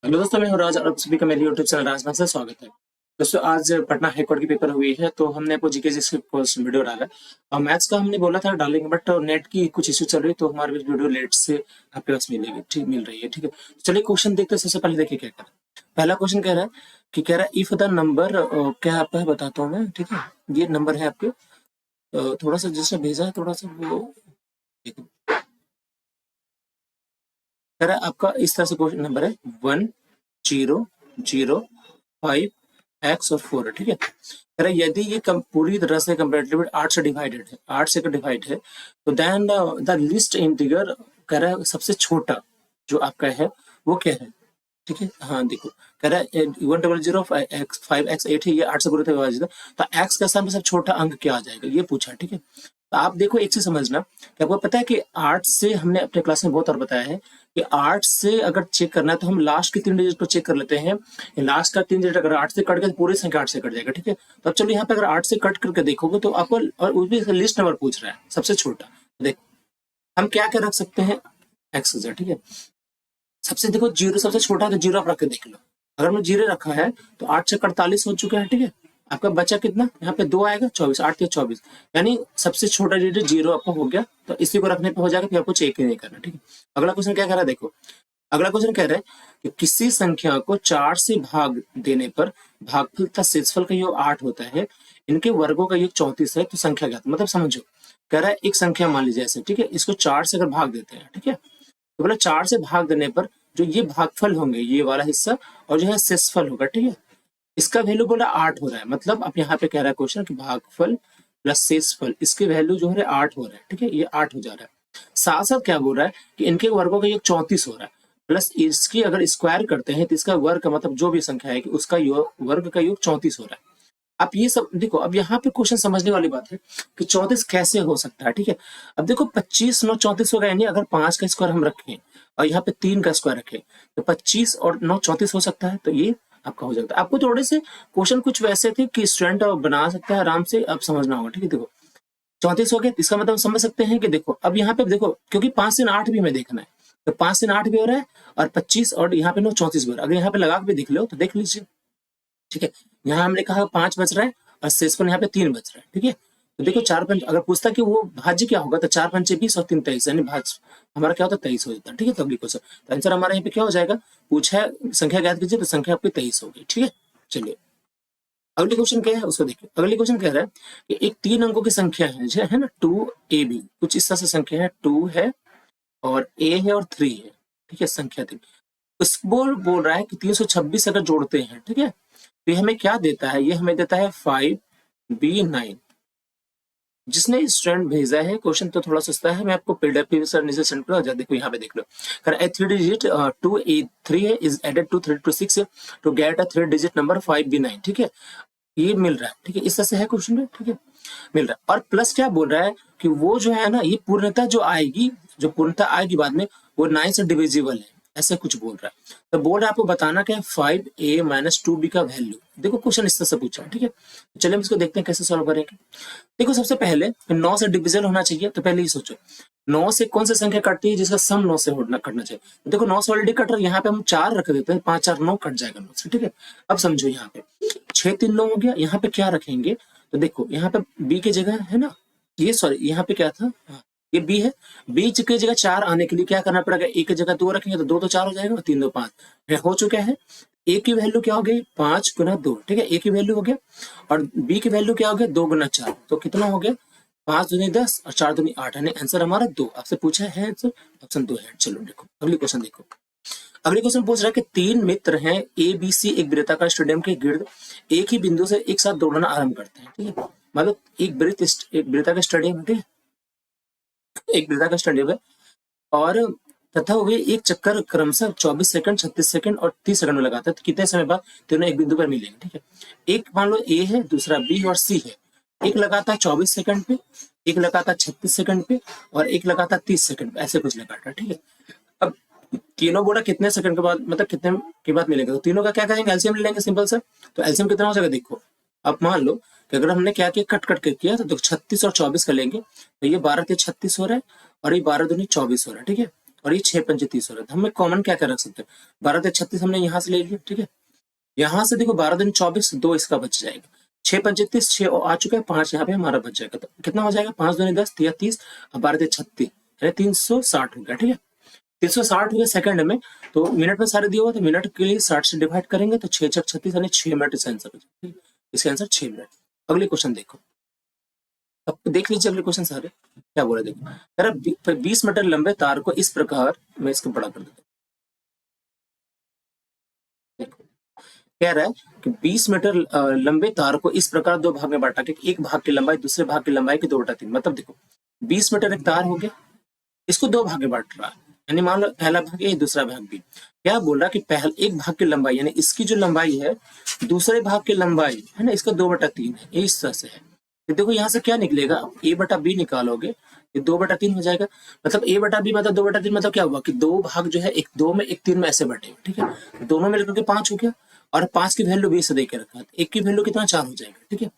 Hello दोस्तों, मैं हूं राज और आप सभी का मेरे यूट्यूब चैनल राजनाथ से स्वागत है। दोस्तों, आज पटना हाईकोर्ट की पेपर हुई है तो हमने आपको जीके जिसकी वीडियो डाला और मैथ्स का हमने बोला था डालेंगे, बट नेट की कुछ इश्यू चल रही है तो हमारी वीडियो लेट से आपके पास मिलेगी, ठीक मिल रही है, ठीक है। चलिए क्वेश्चन देखते हैं। सबसे पहले देखिए क्या कह रहा है। पहला क्वेश्चन कह रहा है कि कह रहा है इफ द नंबर, क्या आपका है बताता हूँ मैं, ठीक है। ये नंबर है आपके, थोड़ा सा जिसने भेजा है थोड़ा सा वो देखो। कह रहा है आपका इस तरह से क्वेश्चन नंबर है 1 0 0 5 x और 4 है, ठीक है। कह रहा है यदि ये पूरी तरह से कंपैरेटिव 8 से डिवाइडेड है, 8 से डिवाइड है, तो देन द लिस्ट इंटीजर, कह रहा है सबसे छोटा जो आपका है वो क्या है, ठीक है। हाँ देखो, कह रहा है 1 0 0 5 x 8 है, ये 8 से पूरे विभाजित है, तो x का सबसे छोटा अंक क्या आ जाएगा ये पूछा, ठीक है। तो आप देखो एक चीज समझना कि आपको पता है कि 8 से हमने अपने क्लास में बहुत और बताया है कि 8 से अगर चेक करना है तो हम लास्ट के 3 डिजिट को चेक कर लेते हैं। लास्ट का 3 डिजिट अगर 8 से कट गया तो पूरी संख्या 8 से कट जाएगा, ठीक है। तो अब चलो यहाँ पे अगर 8 से कट करके देखोगे तो आपको, और वो भी लिस्ट नंबर पूछ रहा है सबसे छोटा, देखो हम क्या क्या रख सकते हैं एक्स, ठीक है। सबसे देखो जीरो सबसे छोटा है तो जीरो आप रख के देख लो। अगर हमने जीरो रखा है तो 8 से 48 हो चुका है, ठीक है। आपका बचा कितना, यहाँ पे 2 आएगा, 24, 8 या 24, यानी सबसे छोटा डिजिट जीरो आपका हो गया। तो इसी को रखने पे हो जाएगा, फिर आपको चेक ही नहीं करना, ठीक है। अगला क्वेश्चन क्या कह रहा है देखो। अगला क्वेश्चन कह रहा है कि किसी संख्या को 4 से भाग देने पर भागफल तथा शेषफल का योग 8 होता है, इनके वर्गों का योग 34 है, तो संख्या ज्ञात। मतलब समझो, कह रहा है एक संख्या मान लीजिए ऐसे, ठीक है, इसको 4 से अगर भाग देते हैं, ठीक है, तो बोला 4 से भाग देने पर जो ये भागफल होंगे, ये वाला हिस्सा, और जो है शेषफल होगा, ठीक है, इसका वैल्यू बोला 8 हो रहा है। मतलब अब यहाँ पे कह रहा है क्वेश्चन कि भागफल प्लस शेषफल, इसके वैल्यू जो है 8 हो रहा है, ठीक है, ये 8 हो जा रहा है। साथ साथ क्या बोल रहा है कि इनके वर्गों का योग 34 हो रहा है, प्लस इसकी अगर स्क्वायर करते हैं तो इसका वर्ग का मतलब जो भी संख्या है कि उसका वर्ग का योग 34 हो रहा है। अब ये सब देखो, अब यहाँ पे क्वेश्चन समझने वाली बात है कि 34 कैसे हो सकता है, ठीक है। अब देखो 25 9 34 होगा, यानी अगर 5 का स्क्वायर हम रखें और यहाँ पे 3 का स्क्वायर रखें तो 25 और 9 34 हो सकता है, तो ये आपका हो जाता है। आपको थोड़े से क्वेश्चन कुछ वैसे थे कि स्टूडेंट बना सकता है आराम से, अब समझना होगा, ठीक है। देखो 34 हो गया, इसका मतलब समझ सकते हैं कि देखो अब यहाँ पे देखो, क्योंकि 5 से 8 भी हमें देखना है, तो 5 से 8 भी हो रहा है और 25 और यहाँ पे 9 34 भी हो रहा है। अगर यहाँ पे लगा के भी देख लो तो देख लीजिए, ठीक है। यहाँ हमने कहा 5 बच रहा है और शेषफल यहाँ पे 3 बच रहा है, ठीक है। तो देखो 4 पंच, अगर पूछता कि वो भाज्य क्या होगा तो 4 पंचे 20 और 3 23, यानी भाज्य हमारा क्या होता है 23 हो जाता है, ठीक है। तो अगली क्वेश्चन, तो आंसर हमारा यहाँ पे क्या हो जाएगा, पूछा है संख्या ज्ञात कीजिए, तो संख्या आपकी 23 होगी, ठीक है। चलिए अगली क्वेश्चन क्या है उसको देखिए। अगली क्वेश्चन कह रहा है कि एक 3 अंकों की संख्या है ना, 2ab, कुछ इस तरह से संख्या है, 2 है और a है और 3 है, ठीक है, संख्या 3। उस बोल रहा है कि 326 अगर जोड़ते हैं, ठीक है, तो ये हमें क्या देता है, ये हमें देता है 5b9। जिसने स्टूडेंट भेजा है क्वेश्चन तो थोड़ा सस्ता है, मैं आपको पीडीएफ सर नीचे सेंड कर, देखो यहाँ पे देख लो। कर ए 3 डिजिट 2a3 है is added to 326 to get a 3 digit number 5b9, ठीक है, ये मिल रहा है, ठीक है, इस तरह से है क्वेश्चन में, ठीक है, मिल रहा है। और प्लस क्या बोल रहा है कि वो जो है ना, ये पूर्णता जो आएगी, जो पूर्णता आएगी बाद में, वो 9 से डिविजिबल है, ऐसे कुछ बोल रहा है। तो बोल रहा है आपको बताना क्या है 5a माइनस 2b का वैल्यू। देखो क्वेश्चन इस तरह से पूछा है, ठीक है। चलिए हम इसको देखते हैं कैसे सॉल्व करेंगे। देखो सबसे पहले 9 से डिविजन होना चाहिए, तो पहले ही सोचो 9 से कौन सी संख्या कटती है जिसका सम 9 से कटना चाहिए। तो देखो 9 से ऑलरेडी कट रहा है, यहाँ पे हम 4 रख देते हैं, 5 4 9 कट जाएगा 9 से, ठीक है। अब समझो यहाँ पे 6 3 9 हो गया, यहाँ पे क्या रखेंगे, तो देखो यहाँ पे b की जगह है ना, ये सॉरी यहाँ पे क्या था, ये b है, b की जगह 4 आने के लिए क्या करना पड़ेगा, a की जगह 2 रखेंगे तो 2 तो 4 हो जाएगा और 3 2 5 हो चुका है। a की वैल्यू क्या हो गई 5 गुना 2, ठीक है, a की वैल्यू हो गया, और b की वैल्यू क्या हो गया 2 गुना 4, तो कितना हो गया 5 दूनी 10 और 4 दूनी 8, यानी आंसर हमारा 2। आपसे पूछा है आंसर, ऑप्शन 2 है। चलो देखो अगली क्वेश्चन देखो। अगली क्वेश्चन पूछ रहा है कि 3 मित्र हैं ए बी सी एक वृत्ताकार स्टेडियम के गिर्द एक ही बिंदु से एक साथ दौड़ना आरंभ करते हैं, ठीक है। मतलब एक वृत्ताकार स्टेडियम है, ठीक है, एक वृत्ताकार स्टेडियम है, और तथा वे एक चक्कर क्रमशः 24 सेकंड 36 सेकंड और 30 सेकंड में लगाता है, तो कितने समय बाद तीनों एक बिंदु पर मिलेंगे, ठीक है। एक मान लो ए है, दूसरा बी और सी है, एक लगाता है 24 सेकंड पे, एक लगाता है 36 सेकंड पे और एक लगाता है 30 सेकंड पे, ऐसे कुछ लगाता है, ठीक है। अब तीनों बोला कितने सेकंड के बाद, मतलब कितने के बाद मिलेगा, तो तीनों का क्या करेंगे एलसीएम ले लेंगे सिंपल सा। तो एलसीएम कितना हो जाएगा देखो, अब मान लो कि अगर हमने क्या किया कट कट के किया तो 36 और 24 का लेंगे, तो ये 12 3 36 हो रहा है और ये 12 दूनी 24 हो रहा है, ठीक है। और ये 6×5 30 हो रहा है। हमें कॉमन क्या क्या रख सकते हैं, 12×36 हमने यहाँ से ले लिया, ठीक है। यहाँ से देखो 12×24 2 इसका बच जाएगा, 6×5 30 6 आ चुका है, 5 यहाँ पे हमारा बच जाएगा, तो कितना हो जाएगा 5×2 10 30 और 12×36 यानी 360 हो गया, ठीक है। 360 हो गया सेकंड में, तो मिनट में सारे दिए हुआ, तो मिनट के लिए 60 से डिवाइड करेंगे तो 6×36 यानी 6 मिनट इसका आंसर हो जाएगा, ठीक है। इसका आंसर 6 मिनट। अगले क्वेश्चन देखो, अब देख लीजिए अगले क्वेश्चन सारे क्या बोला, देखो कह रहा 20 मीटर लंबे तार को इस प्रकार, मैं इसको बड़ा कर देता हूं, देखो कह रहा है कि 20 मीटर लंबे तार को इस प्रकार दो भाग में बांटा कि एक भाग की लंबाई दूसरे भाग की लंबाई की 2/3, मतलब देखो 20 मीटर एक तार हो गया, इसको दो भाग में बांट रहा है, यानी मान लो पहला भाग ए दूसरा भाग बी। क्या बोल रहा है कि पहले एक भाग की लंबाई यानी इसकी जो लंबाई है दूसरे भाग की लंबाई है ना, इसका 2/3 है, ये इस तरह से है। तो देखो यहाँ से क्या निकलेगा, ए बटा बी निकालोगे, ये 2/3 हो जाएगा, मतलब ए बटा बी मतलब 2/3, मतलब क्या हुआ कि दो भाग जो है एक 2 में एक 3 में ऐसे बटे, ठीक है। दोनों मिलकर के 5 हो गया, और 5 की वैल्यू 20 से दे के रखा है, एक की वैल्यू कितना 4 हो जाएगा, ठीक है।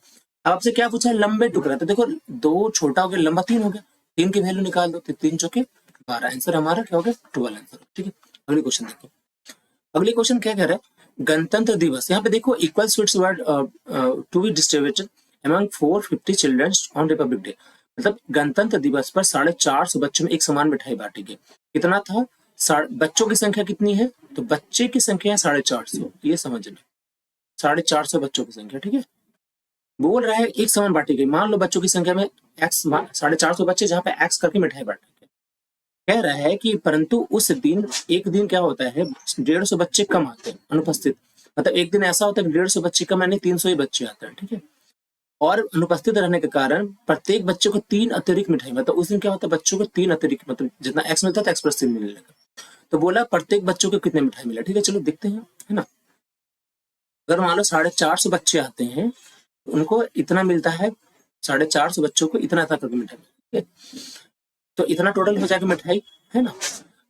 अब आपसे क्या पूछा है, लंबे टुकड़ा, तो देखो 2 छोटा हो गया, लंबा 3 हो गया, 3 की वैल्यू निकाल दो, तो 3 चौके 12, आंसर हमारा क्या हो गया 12 आंसर, ठीक है। अगले क्वेश्चन देखो, अगले क्वेश्चन क्या कह रहा है, गणतंत्र दिवस, यहाँ पे देखो equal sweets were to be distributed among 450 children on Republic Day, मतलब गणतंत्र दिवस पर 450 बच्चों में एक समान मिठाई बांटी गई, कितना था, बच्चों की संख्या कितनी है, तो बच्चे की संख्या है 450, ये समझना 450 बच्चों की संख्या, ठीक है। बोल रहा है एक समान बांटी गई, मान लो बच्चों की संख्या में एक्स 450 बच्चे जहाँ पे एक्स करके मिठाई बांटी गई, कह रहा है कि परंतु उस दिन एक दिन क्या होता है 150 बच्चे कम आते हैं अनुपस्थित, मतलब एक दिन ऐसा होता है 150 बच्चे कम यानी 300 ही बच्चे आते हैं, ठीक है। और अनुपस्थित रहने के कारण प्रत्येक बच्चे को 3 अतिरिक्त मिठाई, मतलब उस दिन क्या होता है बच्चों को 3 अतिरिक्त, मतलब जितना एक्स मिलता था एक्स प्लस 3 मिलने लगा, तो बोला प्रत्येक बच्चों को कितने मिठाई मिला, ठीक है। चलो देखते हैं, है ना। अगर मान लो 450 बच्चे आते हैं, उनको इतना मिलता है, 450 बच्चों को इतना था करके मिठाई, ठीक है। तो इतना टोटल हो जाएगा मिठाई, है ना।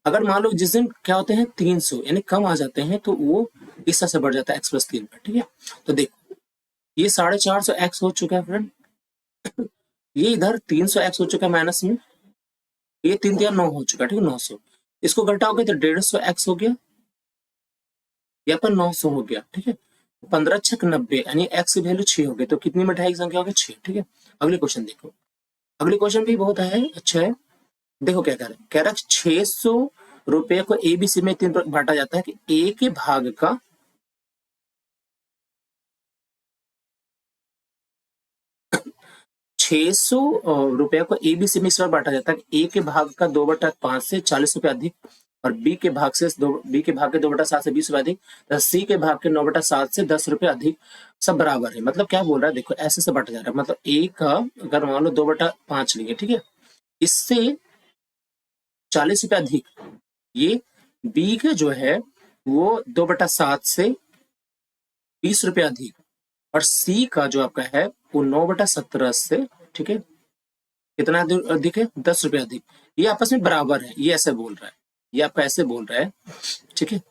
अगर मान लो जिस दिन क्या होते हैं 300 यानी कम आ जाते हैं, तो वो इस तरह से बढ़ जाता है एक्स प्लस 3 पर, ठीक है। तो देखो ये 450 एक्स हो चुका है फ्रेंड, ये इधर 300 एक्स हो चुका है माइनस में, ये 3 3 9 हो चुका है, ठीक है 900, इसको घटाओगे तो 150 एक्स हो गया, यहाँ पर 900 हो गया, ठीक है। 15 6 90 यानी एक्स की वैल्यू 6 हो गई, तो कितनी मिठाई की संख्या हो गई 6, ठीक है। अगले क्वेश्चन देखो, अगले क्वेश्चन भी बहुत है अच्छा है, देखो क्या कह रहा है, कह रहा है 600 रुपए को एबीसी में 3 बांटा जाता है कि ए के भाग का 600 रुपए को एबीसी में इस बार बांटा जाता है कि ए के भाग का 2/5 से 40 रुपए अधिक, और बी के भाग के 2/7 से 20 रुपए अधिक, तथा सी के भाग के 9/7 से 10 रुपए अधिक, सब बराबर है। मतलब क्या बोल रहा है, देखो ऐसे से बांटा जा रहा है, मतलब ए का अगर मान लो 2/5 लिए, ठीक है, इससे 40 रुपए अधिक, ये बी का जो है वो 2/7 से 20 रुपए अधिक, और सी का जो आपका है वो 9/17 से, ठीक है, कितना अधिक है 10 रुपए अधिक, ये आपस में बराबर है, ये ऐसे बोल रहा है, ये आपका ऐसे बोल रहा है, ठीक है, ये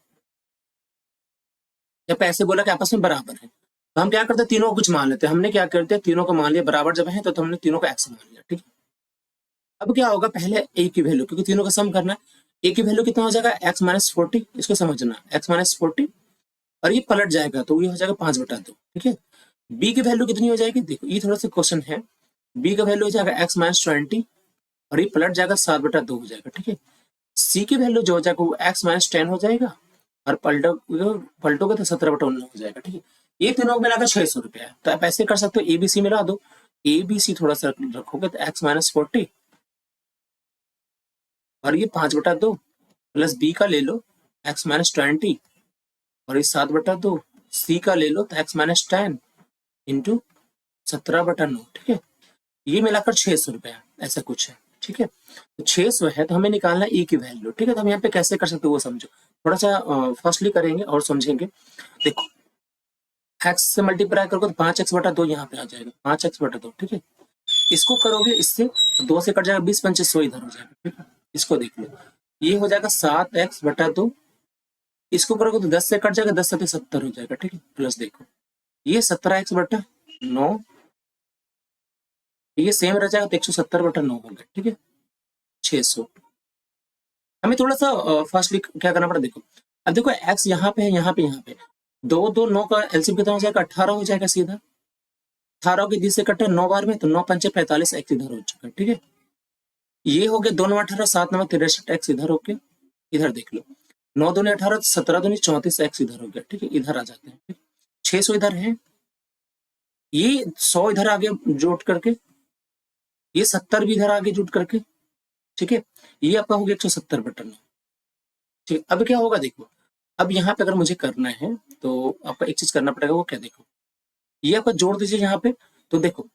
आपका ऐसे बोला कि आपस में बराबर है। तो हम क्या करते हैं तीनों को कुछ मान लेते हैं, हमने क्या करते हैं तीनों को मान लिया बराबर जब है, तो हमने तीनों को एक्स मान लिया, ठीक है। अब क्या होगा, पहले ए की वैल्यू, क्योंकि तीनों का सम करना है, ए की वैल्यू कितना हो जाएगा एक्स माइनस 40, इसको समझना एक्स माइनस 40, और ये पलट जाएगा तो ये हो जाएगा 5/2, ठीक है। बी की वैल्यू कितनी हो जाएगी, देखो ये थोड़ा सा क्वेश्चन है, बी का वैल्यू हो जाएगा एक्स माइनस 20, और ये पलट जाएगा 7/2 हो जाएगा, ठीक है। सी की वैल्यू जो हो जाएगा वो एक्स माइनस 10 हो जाएगा, और पलटोगे तो 17/19 हो जाएगा, ठीक है। ये तीनों मिलाकर 600 रुपया है, तो आप ऐसे कर सकते हो एबीसी मिला दो, एबीसी थोड़ा सा रखोगे तो एक्स माइनस 40, और ये 5/2 प्लस बी का ले लो एक्स माइनस 20, और ये 7/2, सी का ले लो तो एक्स माइनस 10 इंटू 17/9, ठीक है। ये मिलाकर 600 रुपया ऐसा कुछ है, ठीक है। तो 600 है तो हमें निकालना ए की वैल्यू, ठीक है। तो हम यहाँ पे कैसे कर सकते हो वो समझो, थोड़ा सा फर्स्टली करेंगे और समझेंगे। देखो एक्स से मल्टीप्लाई करोगे तो 5x/2 यहाँ पे आ जाएगा, 5x/2, ठीक है। इसको करोगे इससे तो 2 से कट जाएगा, 20×5 इधर हो जाएगा, ठीक है। इसको देख लो, ये हो जाएगा 7x/2, इसको करोगे तो 10 से कट जाएगा, 10 7 70 हो जाएगा, ठीक है। प्लस देखो ये 17x/9, ये सेम रह जाएगा तो 170/9 हो गया, ठीक है। 600 हमें थोड़ा सा फास्टली क्या करना पड़ा, देखो अब देखो x यहाँ पे है, यहाँ पे 2 का एलसीएम कितना हो जाएगा, 18 हो जाएगा सीधा। 18 के 20 से कटे 9 बार में, तो 9 पंचे 45 x इधर हो चुका है, ठीक है। ये हो गया 2 9 18 7 9 63 x इधर हो गया, इधर देख लो 9 2 18 17 2 34 x इधर हो गया, ठीक है। इधर आ जाते हैं, ठीक? 600 इधर है, ये 100 इधर आ गया जोड़ करके, ये 70 भी इधर आ गया जुट करके, ठीक है। ये आपका हो गया 170 बटन, ठीक है। अब क्या होगा देखो, अब यहाँ पे अगर मुझे करना है तो आपका एक चीज करना पड़ेगा, वो क्या, देखो ये आपका जोड़ दीजिए यहाँ पे, तो देखो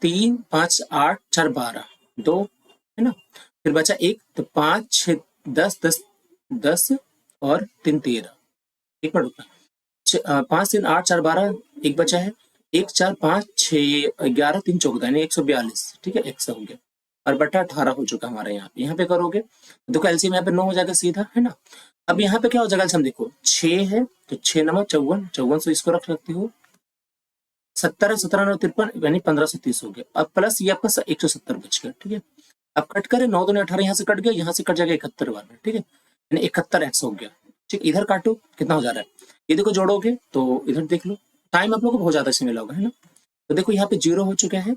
3 5 8 4 12 2 है ना, फिर बचा 1, तो 5 6 10 10 10 और 3 13, एक मिनट रुकना, 5 3 8 4 12, एक बचा है, 1 4 5 6 11 3 14 यानी 142, ठीक है, 100 हो गया, और बटा 18 हो चुका हमारे यहाँ पे करोगे तो एलसीएम यहाँ पे 9 हो जाएगा सीधा, है ना। अब यहाँ पे क्या हो जाएगा, हम देखो 6 है तो 6 नंबर 54, 54 से इसको रख सकते हो, 70 17 9 53 यानी 1530 हो गया। अब प्लस ये आपका 170 बच गया, ठीक है। अब कट करें 9 2 18, यहाँ से कट गया, यहाँ से कट जाएगा 71 बार में, ठीक है, यानी 71 एक्स हो गया, ठीक। इधर काटो कितना हो जा रहा है, ये देखो जोड़ोगे तो इधर देख लो, टाइम आप लोग को बहुत ज्यादा इसमें मिला होगा, है ना। तो देखो यहाँ पे 0 हो चुका है,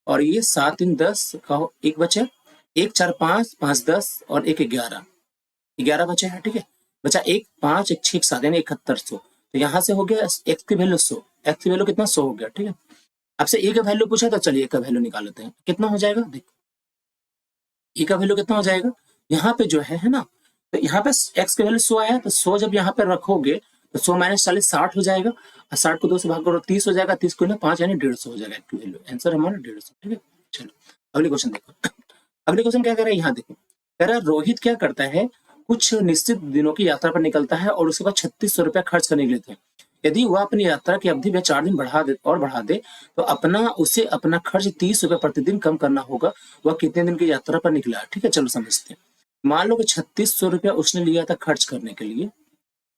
और ये 7 3 10 का एक बचा, 1 4 5 5 10 और 1 11 11 बचा है, ठीक है। बचा 1 5 1 6 7 यानी 7100, तो यहाँ से हो गया एक्स की वैल्यू 100, एक्स की वैल्यू कितना 100 हो गया, ठीक है। आपसे ए का वैल्यू पूछा तो चलिए ए का वैल्यू निकाल लेते हैं, कितना हो जाएगा देखो, ए का वैल्यू कितना हो जाएगा, यहाँ पे जो है ना, तो यहाँ पे एक्स का वैल्यू 100 आया, तो 100 जब यहाँ पे रखोगे तो 100 माइनस 40 60 हो जाएगा, और 60 को 2 से भाग करो 30 हो जाएगा, 30 को ना 5 यानी 150 हो जाएगा एक्स की वैल्यू, आंसर हमारा 150, ठीक है। चलो अगले क्वेश्चन देखो, अगले क्वेश्चन क्या कह रहा है, यहाँ देखो कह रहा है रोहित क्या करता है, कुछ निश्चित दिनों की यात्रा पर निकलता है और उसके बाद 3600 रुपया खर्च करने के लिए थे। यदि वह अपनी यात्रा की अवधि में 4 दिन बढ़ा दे तो उसे अपना खर्च 30 रुपये प्रतिदिन कम करना होगा। वह कितने दिन की यात्रा पर निकला, ठीक है। चलो समझते हैं, मान लो कि 3600 रुपया उसने लिया था खर्च करने के लिए,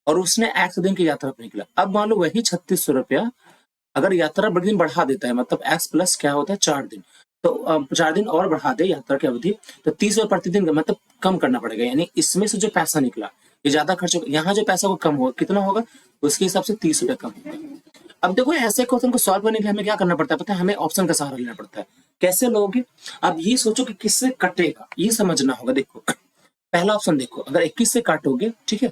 और उसने 1 दिन की यात्रा पर निकला। अब मान लो वही 3600 रुपया अगर यात्रा दिन बढ़ा देता है, मतलब एक्स प्लस क्या होता है 4 दिन, तो 4 दिन और बढ़ा दे यात्रा की अवधि, तो 30 रुपये प्रतिदिन का मतलब कम करना पड़ेगा, यानी इसमें से जो पैसा निकला ये ज्यादा खर्च होगा, यहाँ जो पैसा वो कम होगा, कितना होगा उसके हिसाब से 30 रुपये कम होगा। अब देखो ऐसे क्वेश्चन को सॉल्व करने के लिए हमें क्या करना पड़ता है पता है, हमें ऑप्शन का सहारा लेना पड़ता है। कैसे लोगे, अब ये सोचो कि किससे कटेगा, ये समझना होगा। देखो पहला ऑप्शन देखो, अगर 21 से काटोगे, ठीक है,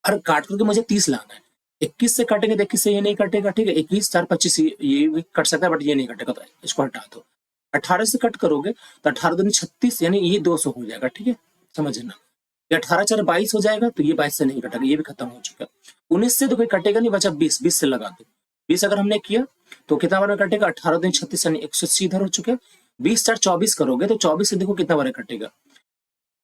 और काट करके मुझे 30 लाना है, 21 से काटेंगे तो 21 से ये नहीं कटेगा, ठीक है, 21 4 25 ये भी कट सकता है, बट ये नहीं कटेगा, तो इसको हटा दो। 18 से कट करोगे तो 18 दूनी 36 यानी ये 200 हो जाएगा, ठीक है, समझना। ये 18 4 22 हो जाएगा, तो ये 22 से नहीं कटेगा, ये भी खत्म हो चुका। 19 से तो कोई कटेगा नहीं, बचा 20, 20 से लगा दो। 20 अगर हमने किया तो कितना बार में कटेगा, 18 दिन 36 यानी 180 इधर हो चुका है। 20 4 24 करोगे तो 24 से देखो कितना बार कटेगा,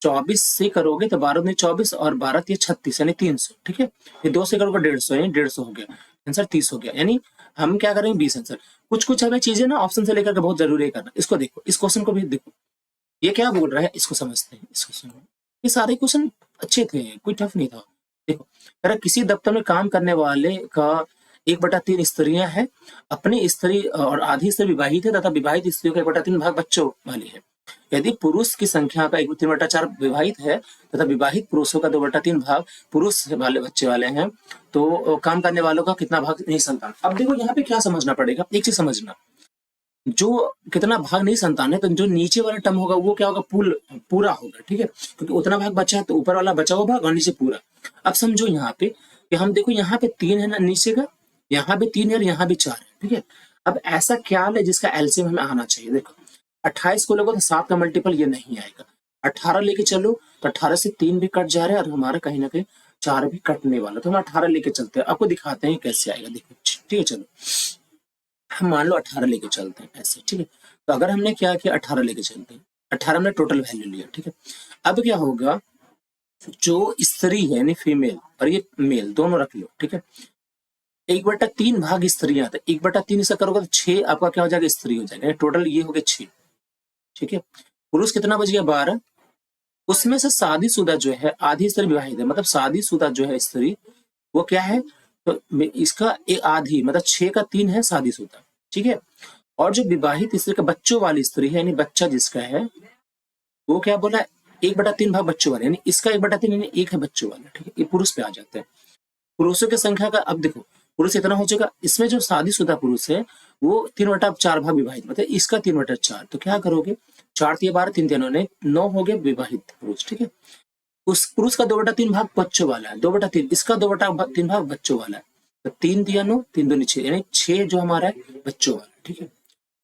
24 से करोगे तो 12 24 और 12 36 यानी 300, ठीक है। ये 2 से करोगे 150 यानी 150 हो गया, आंसर 30 हो गया। यानी हम क्या करेंगे 20 आंसर। कुछ हमें चीजें ना ऑप्शन से लेकर के बहुत जरूरी है करना। इसको देखो, इस क्वेश्चन को भी देखो, ये क्या बोल रहा है इसको समझते हैं, इसको सुनो। ये सारे क्वेश्चन अच्छे थे, कोई टफ नहीं था। देखो अगर किसी दफ्तर में काम करने वाले का 1/3 स्त्रियां हैं, अपनी स्त्री और आधी स्त्री विवाहित है तथा विवाहित स्त्रियों का 1/3 भाग बच्चों वाली है। यदि पुरुष की संख्या का 3/4 विवाहित है तथा विवाहित पुरुषों का 2/3 भाग पुरुष वाले बच्चे वाले हैं, तो काम करने वालों का कितना भाग नहीं संतान। अब देखो यहाँ पे क्या समझना पड़ेगा, एक चीज समझना, जो कितना भाग नहीं संतान है, तो जो नीचे वाला टर्म होगा वो क्या होगा, पूरा होगा, ठीक है, क्योंकि उतना भाग बचा है तो ऊपर वाला बचा हुआ भाग और नीचे पूरा। अब समझो यहाँ पे कि हम देखो यहाँ पे 3 है ना नीचे का, यहाँ पे 3 है और यहाँ भी 4 है, ठीक है। अब ऐसा क्या है जिसका एलसीएम हमें आना चाहिए। देखो 28 को लोगों तो 7 का मल्टीपल ये नहीं आएगा, 18 लेके चलो तो 18 से 3 भी कट जा रहा है और हमारा कहीं ना कहीं 4 भी कटने वाला, तो हम 18 लेके चलते हैं, आपको दिखाते हैं कैसे आएगा। देखो ठीक है, चलो हम मान लो 18 लेके चलते हैं ऐसे, ठीक है। तो अगर हमने क्या किया 18 लेके चलते हैं, 18 हमने टोटल वैल्यू लिया, ठीक है। अब क्या होगा, जो स्त्री है यानी फीमेल और ये मेल दोनों रख लो, ठीक है। 1/3 भाग स्त्रियां, तो 1/3 से करोगे तो 6 आपका क्या हो जाएगा, स्त्री हो जाएगा, टोटल ये हो गया 6, ठीक है। पुरुष कितना बच गया 12, उसमें से शादीशुदा जो है आधी स्त्री विवाहित है, मतलब शादीशुदा जो है स्त्री वो क्या है, तो इसका एक आधी मतलब 6 का 3 है शादीशुदा, ठीक है। और जो विवाहित स्त्री का बच्चों वाली स्त्री है यानी बच्चा जिसका है वो क्या बोला 1/3 भाग बच्चों वाले, यानी इसका 1/3 यानी 1 है बच्चों वाला, ठीक है। ये पुरुष पे आ जाते हैं। पुरुषों की संख्या का अब देखो, पुरुष इतना हो चुका, इसमें जो शादीशुदा पुरुष है वो 3/4 भाग विवाहित, मतलब इसका 3/4, तो क्या करोगे, 4 तिया 12, 3 तिया 9 हो गए विवाहित पुरुष, ठीक है। उस पुरुष का 2/3 भाग बच्चों वाला है, 2/3 इसका 2/3 भाग बच्चों वाला है, तो 3 तिया 9, 3 दूनी 6, यानी 6 जो हमारा है बच्चों वाला, ठीक है।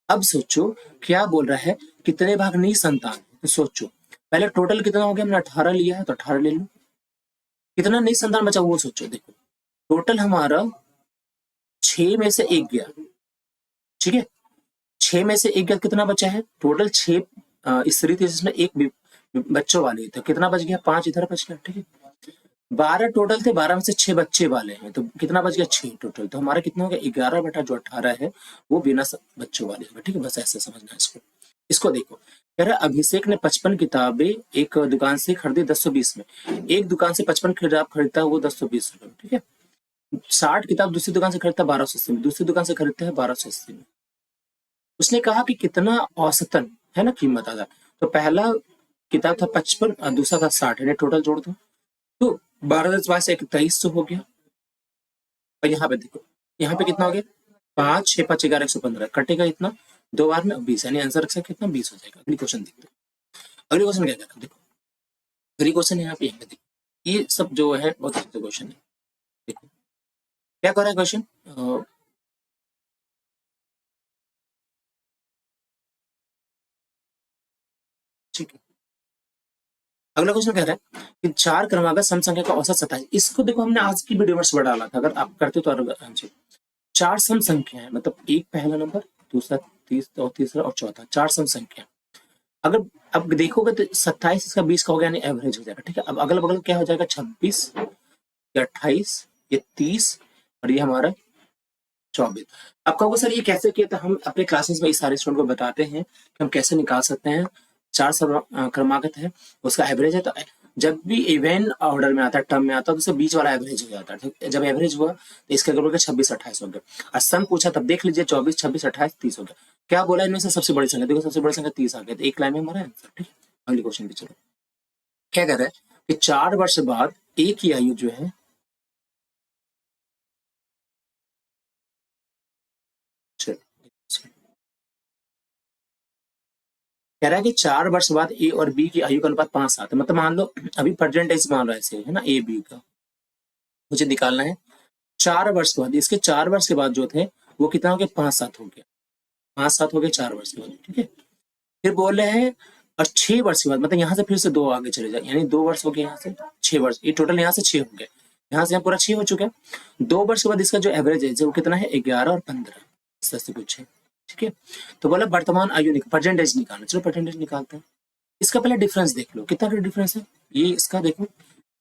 अब सोचो क्या बोल रहा है, कितने भाग निसंतान, तो सोचो पहले टोटल कितना हो गया, हमने 18 लिया है तो 18 ले लो, कितना निसंतान बचा वो सोचो। देखो टोटल हमारा 6 में से 1 गया, ठीक है, 6 में से 1 गया, कितना बचा है, टोटल 6 स्त्री थी जिसमें 1 बच्चों वाली, तो कितना बच गया, 5 इधर बच गया, ठीक है। 12 टोटल थे, 12 में से 6 बच्चे वाले हैं, तो कितना बच गया, 6 टोटल, तो हमारा कितना हो गया, 11 बटा जो 18 है वो बिना बच्चों वाले है, ठीक है। बस ऐसे समझना है इसको। इसको देखो, कह रहा अभिषेक ने 55 किताबें एक दुकान से खरीदी 1020 में, एक दुकान से 55 किताब खरीदता है वो 1020 रुपए में, ठीक है। 60 किताब दूसरी दुकान से खरीदता है 1280 में, दूसरी दुकान से खरीदता है 1280 में। उसने कहा कि कितना औसतन है ना कीमत आधा, तो पहला किताब था 55 और दूसरा था 60, यानी टोटल जोड़ दो, तो 12 10 22 2300 हो गया। और यहाँ पे देखो, यहाँ पे कितना हो गया, 5 6 5 11 115, कटेगा इतना 2 बार में 20, यानी आंसर रखा कितना 20 हो जाएगा। अगली क्वेश्चन देखते हैं, अगली क्वेश्चन क्या कह रहा है, देखो अगली क्वेश्चन यहाँ पे देखो, ये सब जो है बहुत अच्छे क्वेश्चन है। देखो क्या कर रहा है क्वेश्चन, ठीक है। अगला क्वेश्चन कह रहा है कि 4 क्रमागत सम संख्या का औसत 27, इसको देखो हमने आज की वीडियो में से डाला था, अगर आप करते तो आंसर 4 सम संख्या है, मतलब एक पहला नंबर, दूसरा तीसरा और चौथा, 4 सम संख्या। अगर अब देखोगे तो 27 इसका 20 का हो गया, यानी एवरेज हो जाएगा, ठीक है। अब अगल बगल क्या हो जाएगा, 26, ये 28, ये 30 और ये हमारा 24। अब कहोगे सर ये कैसे किया, तो हम अपने क्लासेस में इस सारे स्टूडेंट को बताते हैं कि हम कैसे निकाल सकते हैं। 4 क्रमागत है, उसका एवरेज है, तो जब भी इवेंट ऑर्डर में आता है, टर्म में आता है, तो उससे बीच वाला एवरेज हो जाता है, ठीक है। जब एवरेज हुआ तो इसका अगर 26 28 हो गया, और सम पूछा तब देख लीजिए 24 26 28 30 हो गया। क्या बोला इनमें से सबसे बड़ी संख्या, देखो सबसे बड़ी संख्या 30 आ गया, तो एक लाइन में हमारा आंसर, ठीक है। अगले क्वेश्चन पे चलो, क्या कह रहा है कि 4 वर्ष बाद एक ही आयु जो है, कह रहा है कि 4 वर्ष बाद ए और बी की आयु का अनुपात 5:7 है, मतलब मान लो अभी परसेंटेज मान रहा है ऐसे, है ना, ए बी का मुझे निकालना है। 4 वर्ष के बाद, इसके 4 वर्ष के बाद जो थे वो कितना हो गया, 5:7 हो गया, 5:7 हो गया 4 वर्ष के बाद, ठीक है। फिर बोल रहे हैं और 6 वर्ष के बाद, मतलब यहाँ से फिर से 2 आगे चले जाए, यानी 2 वर्ष हो गए, यहाँ से 6 वर्ष, ये टोटल यहाँ से 6 हो गए, यहाँ से यहाँ पूरा 6 हो चुका है। 2 वर्ष के बाद इसका जो एवरेज है वो कितना है, 11 और 15, इस तरह से पूछे, ठीक है। तो बोला वर्तमान आयु परसेंटेज निकालना, चलो परसेंटेज निकालते हैं। इसका पहले डिफरेंस देख लो, कितना डिफरेंस है, ये इसका देखो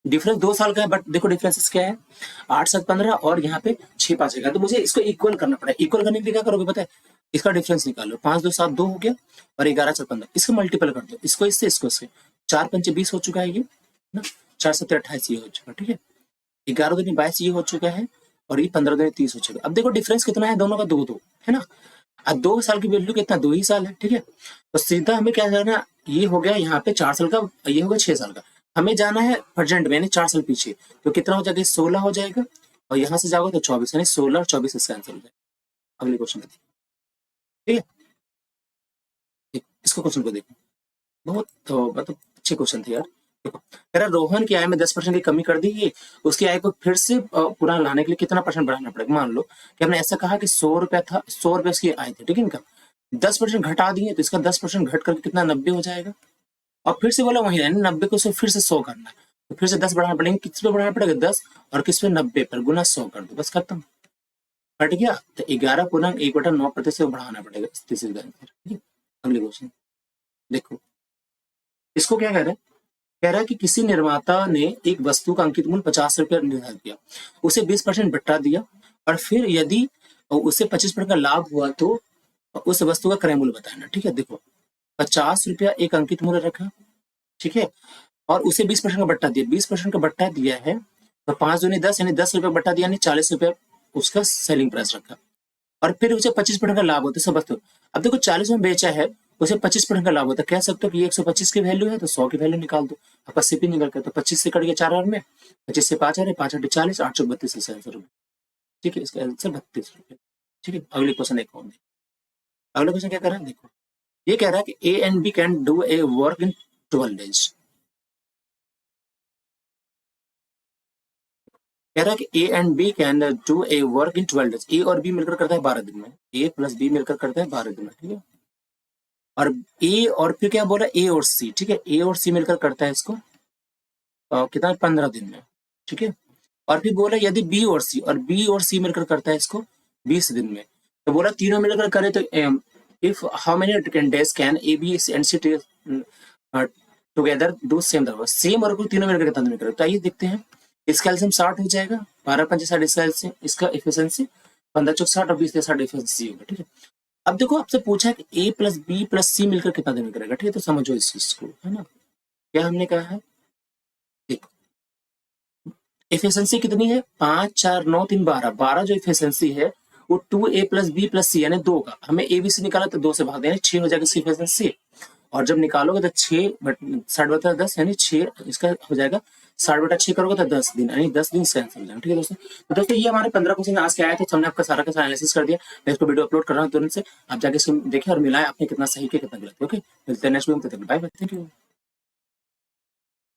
डिफरेंस 2 साल का है, बट देखो डिफरेंस क्या है, 8 7 15 और यहाँ पे 6 5 का, तो मुझे इसको इक्वल करना पड़ेगा। इक्वल करने के लिए क्या करोगे पता है, इसका डिफरेंस निकालो, 5 2 7 2 हो गया और 11 4 15, इसको मल्टीपल कर दो, इसको इससे इसको इससे, 4 पंचे 20 हो चुका है ये ना, 4 7 28 ये हो चुका, ठीक है। 11 दूनी 22 ये हो चुका है, और ये 15 दूनी 30 हो चुका। अब देखो डिफरेंस कितना है दोनों का, 2 2 है ना। अब 2 साल की वैल्यू कितना, 2 ही साल है, ठीक है। तो सीधा हमें क्या करना, ये हो गया यहाँ पे 4 साल का, ये हो गया 6 साल का, हमें जाना है प्रेजेंट में, यानी 4 साल पीछे, तो कितना हो जाएगा, 16 हो जाएगा, और यहाँ से जाओगे तो 24, यानी 16 और 24 इसका आंसर हो जाएगा। अगले क्वेश्चन पे ठीक है, इसको क्वेश्चन को देखो, बहुत तो मतलब अच्छे क्वेश्चन थे यार। देखो कह रहा रोहन की आय में 10% की कमी कर दी गई, उसकी आय को फिर से पूरा लाने के लिए कितना परसेंट बढ़ाना पड़ेगा। मान लो कि हमने ऐसा कहा कि 100 रुपया था, 100 रुपये उसकी आय थी, ठीक है, इनकम 10% घटा दिए, तो इसका 10% घट करके कितना 90 हो जाएगा, और फिर से बोला वही है 90 को फिर से 100 करना है, तो फिर से 10 बढ़ाना पड़ेगा, किस पे बढ़ाना पड़ेगा 10, और किस पे 90 पर, गुना 100 कर दो, बस खत्म, कट गया। तो 11/1/9% बढ़ाना पड़ेगा, दिस इज द आंसर, ठीक है। अगले क्वेश्चन देखो, इसको क्या कह रहा है, कह रहा है कि किसी निर्माता ने एक वस्तु का अंकित मूल्य 50 रुपया निर्धारित किया, उसे 20% बट्टा दिया, और फिर यदि उसे 25% का लाभ हुआ तो उस वस्तु का क्रय मूल्य बताना, ठीक है। देखो 50 रुपया एक अंकित मूल्य रखा, ठीक है, और उसे 20% का बट्टा दिया, 20% का बट्टा दिया है, तो 5 दूनी 10, यानी 10 रुपया बट्टा दिया, यानी 40 रुपया उसका सेलिंग प्राइस रखा, और फिर उसे 25% का लाभ होता है सब वस्तु। अब देखो 40 में बेचा है, उसे 25% का लाभ होता है। कह सकते हो कि 125 की वैल्यू है तो 100 की वैल्यू निकाल दो, आपका सीपी निकल के, तो 25 से कट गया 4 में, 25 से 5 आ रहे, 5 40, 832 इसका आंसर होगा। ठीक है, इसका आंसर 32 रुपये। ठीक है, अगले क्वेश्चन एक और। अगला क्वेश्चन क्या कर रहा है देखो, ये कह रहा है कि A and B can do a work in 12 days. कह रहा है कि A and B can do a work in 12 days. A और बी मिलकर करता है 12 दिन में, ए प्लस बी मिलकर करता है 12 दिन में। ठीक है, और ए और फिर क्या बोला, ए और सी। ठीक है, ए और सी मिलकर करता है इसको कितना, 15 दिन में। ठीक है, और फिर बोला यदि बी और सी मिलकर करता है इसको 20 दिन में। तो बोला तीनों मिलकर करे तो if how many days can A B and C together do same work. Same work को तीनों मिलकर कितना दिन में करे, तो आइए देखते हैं। इसका एल्सियम 60 हो जाएगा, 12 5 60, इसका एल्सियम, इसका एफिशिएंसी 15 चौक 60 और 20 से 60 एफिशिएंसी होगा। ठीक है, अब देखो आपसे पूछा है कि ए प्लस बी प्लस सी मिलकर कितना दिन में करेगा। ठीक है, तो समझो इस चीज को, है ना। क्या हमने कहा है, देखो एफिशिएंसी कितनी है, 5 4 9 3 12, 12 जो एफिशिएंसी है वो 2a प्लस बी प्लस सी यानी 2 का, हमें ए बी सी निकाला तो 2 से भाग देना, 6 हो जाएगा इसकी एफिशिएंसी। और जब निकालोगे तो 6 60 बटा 10 यानी 6 इसका हो जाएगा, 60 बटा 6 करोगे तो 10 दिन, यानी 10 दिन से आंसर हो जाएगा। ठीक है दोस्तों, तो दोस्तों ये हमारे 15 क्वेश्चन आज के आए थे, तो हमने आपका सारा का सारा एनालिसिस कर दिया। मैं इसको वीडियो अपलोड कर रहा हूँ तुरंत से, आप जाके इसको देखिए और मिलाएं आपने कितना सही किया कितना गलत। ओके, मिलते हैं नेक्स्ट वीडियो में, तब तक बाय बाय, थैंक यू।